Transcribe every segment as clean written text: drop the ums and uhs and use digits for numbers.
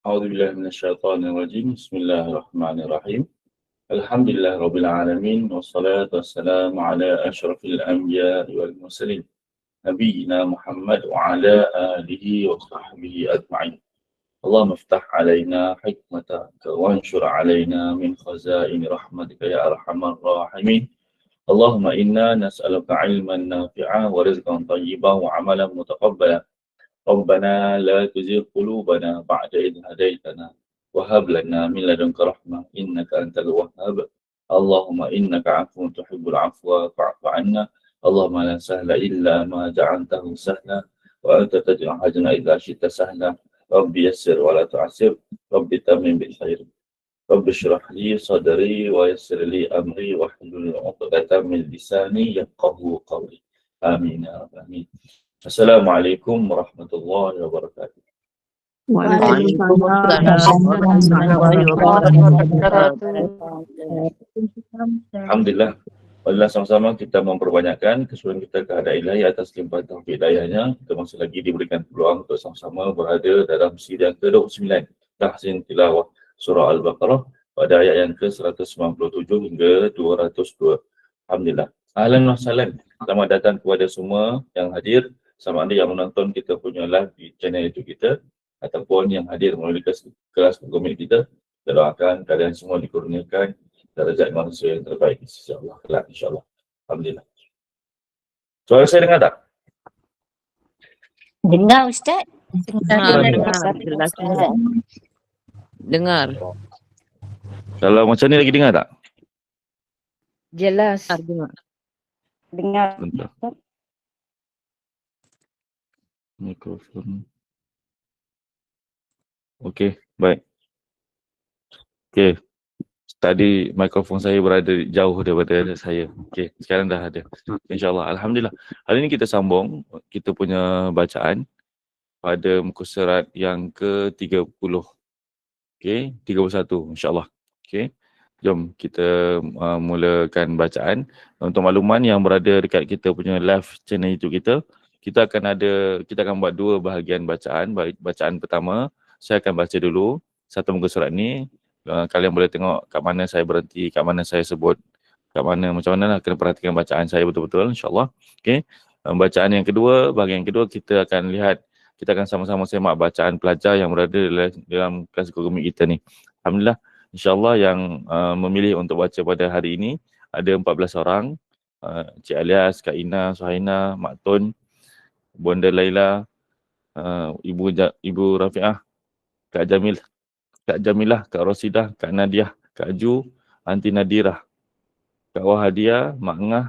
أعوذ بالله من الشيطان الرجيم. بسم الله الرحمن الرحيم. الحمد لله رب العالمين، والصلاة والسلام على أشرف الأنبياء والمرسلين نبينا محمد وعلى آله وصحبه أجمعين. اللهم افتح علينا حكمتك وانشر علينا من خزائن رحمتك يا أرحم الراحمين. اللهم إنا نسألك علما نافعا ورزقا طيبا وعملا متقبلا. ربنا لا تزغ قلوبنا بعد إذ هديتنا وهب لنا من لدنك رحمة إنك أنت الوهاب. اللهم إنك عفو تحب العفو فاعف عنا. اللهم لا سهل إلا ما جعلته سهلا وأنت تجعل الحزن إذا شئت سهلا. رب يسر ولا تعسر. رب تمم بالخير. رب اشرح لي صدري ويسر لي أمري واحلل عقدة من لساني يفقه قولي. آمين يا رب آمين. Assalamualaikum warahmatullahi wabarakatuh. Waalaikumsalam Waalaikumsalam warahmatullahi warahmatullahi wabarakatuh. wabarakatuh. Alhamdulillah. Alhamdulillah sama-sama kita memperbanyakkan kesyukuran kita kepada Ilahi atas limpahan taufik hidayahnya. Kita masih lagi diberikan peluang untuk sama-sama berada dalam sidang ke-29 tahsin tilawah surah Al-Baqarah pada ayat yang ke-197 hingga 202. Alhamdulillah. Ahlan wa sahlan. Selamat datang kepada semua yang hadir, sama ada yang menonton kita punya live di channel YouTube kita ataupun yang hadir melalui kelas Google kita. Kita doakan kalian semua dikurniakan darjat manusia yang terbaik insya-Allah kelak insya-Allah. Alhamdulillah. Suara saya dengar tak? Dengar Ustaz? Jelas. Dengar. Kalau macam ni lagi dengar tak? Jelas. Dengar. Bentar. Mikrofon. Okey, baik. Okey. Tadi mikrofon saya berada jauh daripada saya. Okey, sekarang dah ada. InsyaAllah. Alhamdulillah. Hari ini kita sambung kita punya bacaan pada muka surat yang ke-30. Okey, 31 insyaAllah. Okey. Jom kita mulakan bacaan. Untuk makluman yang berada dekat kita punya live channel YouTube kita akan buat dua bahagian bacaan. Bacaan pertama, saya akan baca dulu satu muka surat ni. Kalian boleh tengok kat mana saya berhenti, kat mana saya sebut, kat mana macam mana lah, kena perhatikan bacaan saya betul-betul insyaAllah. Okey. Bacaan yang kedua, bahagian yang kedua kita akan lihat, kita akan sama-sama semak bacaan pelajar yang berada dalam kelas Google Meet kita ni. Alhamdulillah, insyaAllah yang memilih untuk baca pada hari ini ada 14 orang. Cik Alias, Kak Ina, Suhaina, Mak Tun, Bonda Laila, Ibu Rafiah, Kak Jamilah, Kak Rosidah, Kak Nadiah, Kak Ju, Aunty Nadirah, Kak Wahadia, Mak Ngah,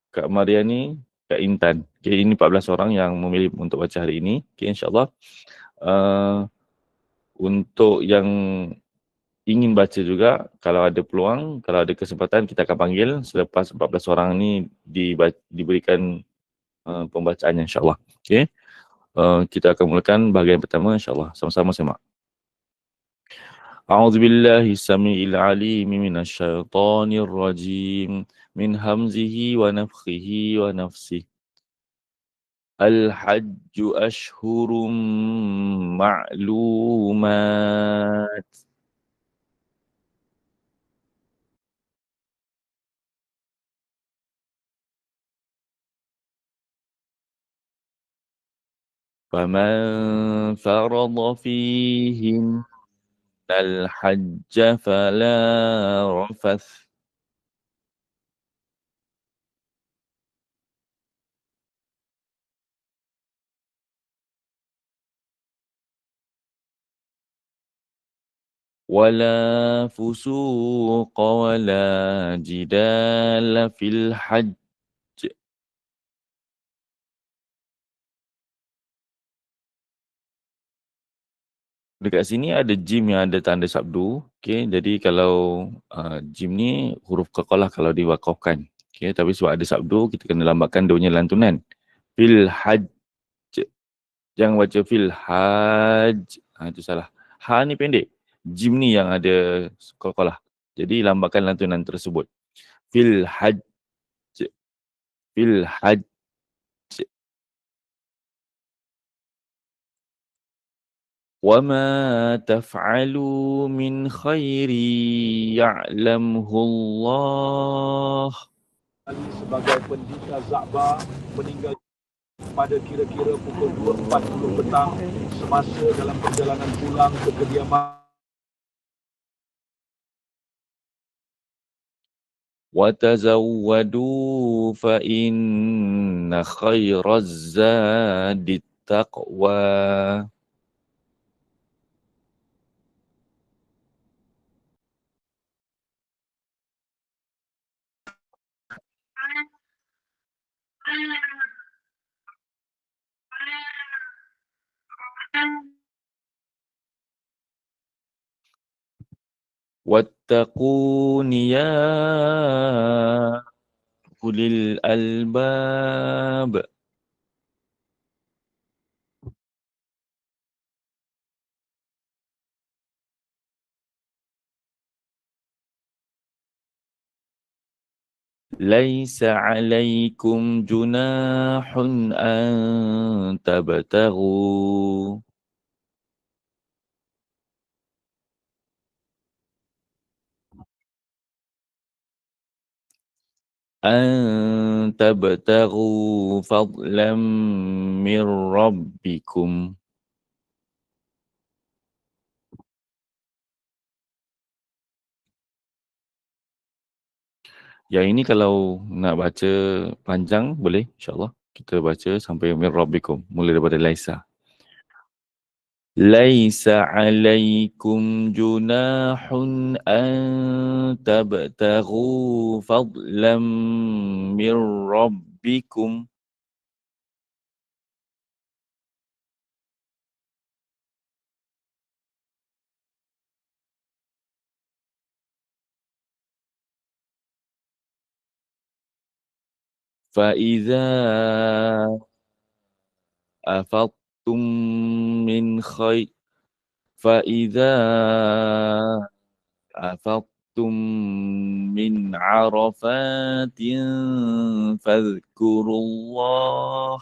Kak Mariani, Kak Intan. Okay, ini 14 orang yang memilih untuk baca hari ini. Okay, insyaAllah. Untuk yang ingin baca juga, kalau ada peluang, kalau ada kesempatan, kita akan panggil selepas 14 orang ni diberikan pembacaannya insyaAllah. Okay. Kita akan mulakan bahagian pertama insyaAllah. Sama-sama semak. A'udzubillahi sami'il alim minasyaitonir rajim min hamzihi wa nafthihi wa nafsihi. Al-hajju ashhurum ma'lumat. فمن فرض فيهن الحج فلا رفث ولا فسوق ولا جدال في الحج. Dekat sini ada jim yang ada tanda sabdu. Okay, jadi kalau jim ni huruf qaqalah kalau diwakafkan. Okay, tapi sebab ada sabdu, kita kena lambatkan dia punya lantunan. Fil hajj. Jangan baca fil hajj. Itu salah. Ha ni pendek. Jim ni yang ada qaqalah. Jadi lambatkan lantunan tersebut. Fil hajj. Fil hajj. وَمَا تَفْعَلُوا مِنْ خَيْرٍ يَعْلَمْهُ اللَّهُ. Ali sebagai pendeta Zakbar meninggal pada kira-kira pukul 2.40 petang semasa dalam perjalanan pulang ke kediaman. وَتَزَوَّدُوا فَإِنَّ خَيْرَ الزَّادِ التَّقْوَى. وَاتَّقُونِ يَا أُولِي الْأَلْبَابِ. لَيْسَ عَلَيْكُمْ جُنَاحٌ أَن تَبْتَغُوا فضلا من ربكم. Yang ini kalau nak baca panjang boleh, insyaAllah. Kita baca sampai min rabbikum, mulai daripada laisa. Laisa alaikum junahun an tabtaghu fadlam min rabbikum. فإذا أفضتم من خير فإذا أفضتم من عرفات فاذكروا الله.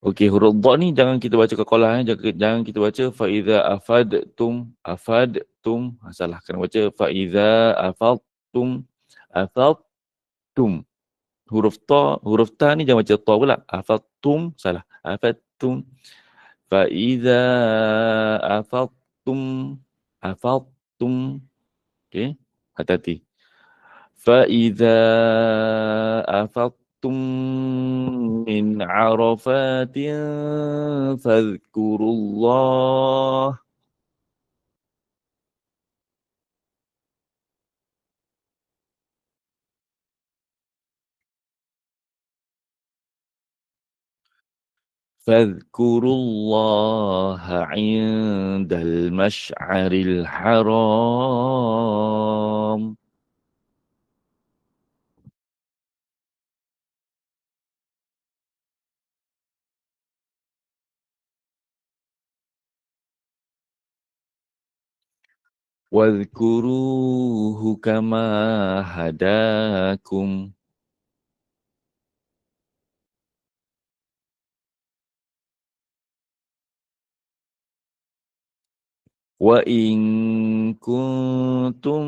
Okey, huruf dha ni jangan kita baca qaqalah, jangan kita baca faiza afadtum. Salah, kena baca faiza afadtum. Huruf ta ni jangan baca ta pula. Afadtum, salah. Afadtum. Faiza afadtum. Okey, hati-hati. فإذا أفضتم من عرفات فاذكروا الله. فاذكروا الله عند المشعر الحرام. واذكروه كما هداكم. وإن كنتم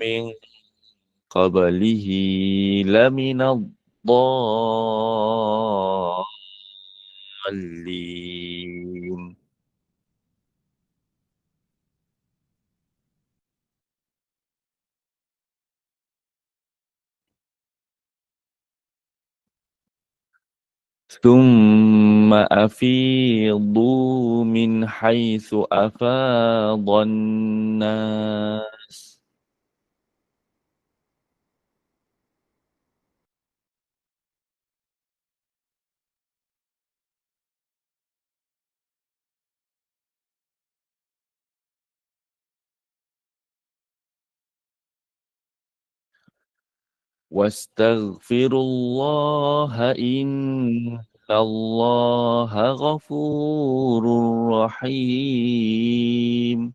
من قبله لمن الضالين. ثم أفيضوا من حيث أفاض الناس. واستغفروا الله إن الله غفور رحيم.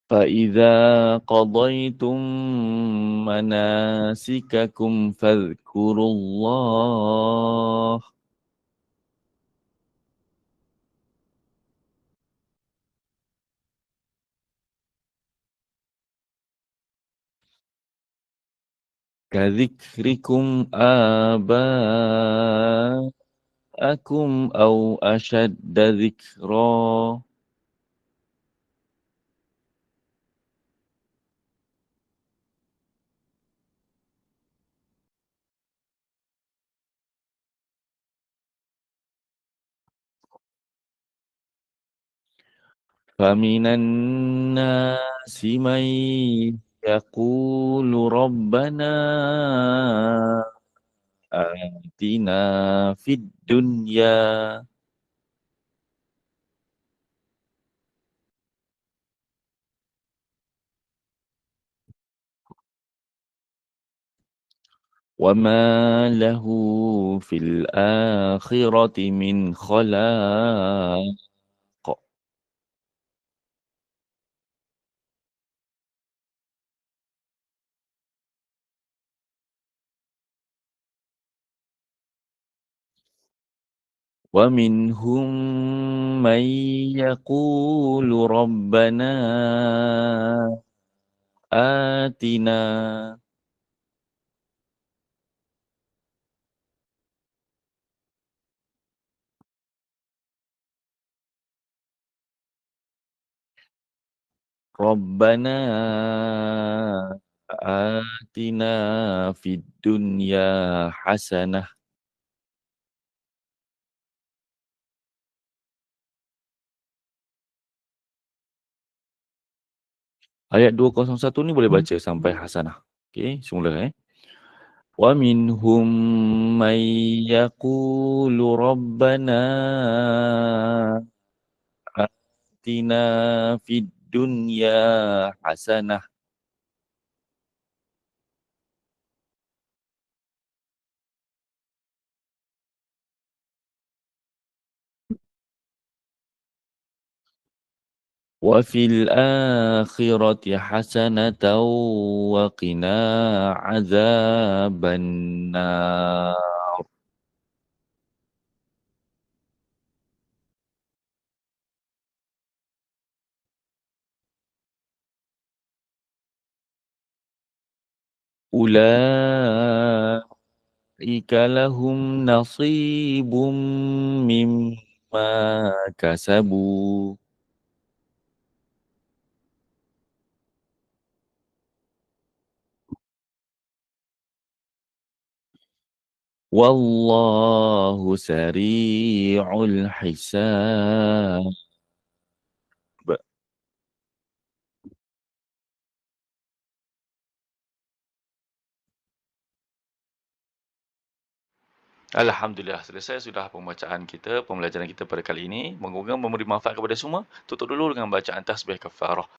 فإذا قضيتم مناسككم فاذكروا الله كذكركم آباءكم أو أشد ذكرا فمن الناس من يقول ربنا آتنا في الدنيا وما له في الآخرة من خلاق. ومنهم من يقول ربنا آتنا ربنا آتنا في الدنيا حسنة. Ayat 201 ni boleh baca sampai hasanah. Okey, semula ومنهم من يقول ربنا آتنا في الدنيا حسنة وفي الآخرة حسنة وقنا عذاب النار. أولئك لهم نصيب مما كسبوا والله سريع الحساب. Alhamdulillah, selesai sudah pembacaan kita, pembelajaran kita pada kali ini. Moga-moga memberi manfaat kepada semua. Tutup dulu dengan bacaan tasbih kafarah.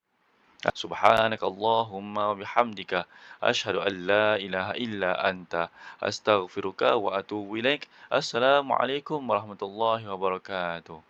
Subhanaka Allahumma wa bihamdika asyhadu an la ilaha illa anta astaghfiruka wa atubu ilaik. Assalamualaikum warahmatullahi wabarakatuh.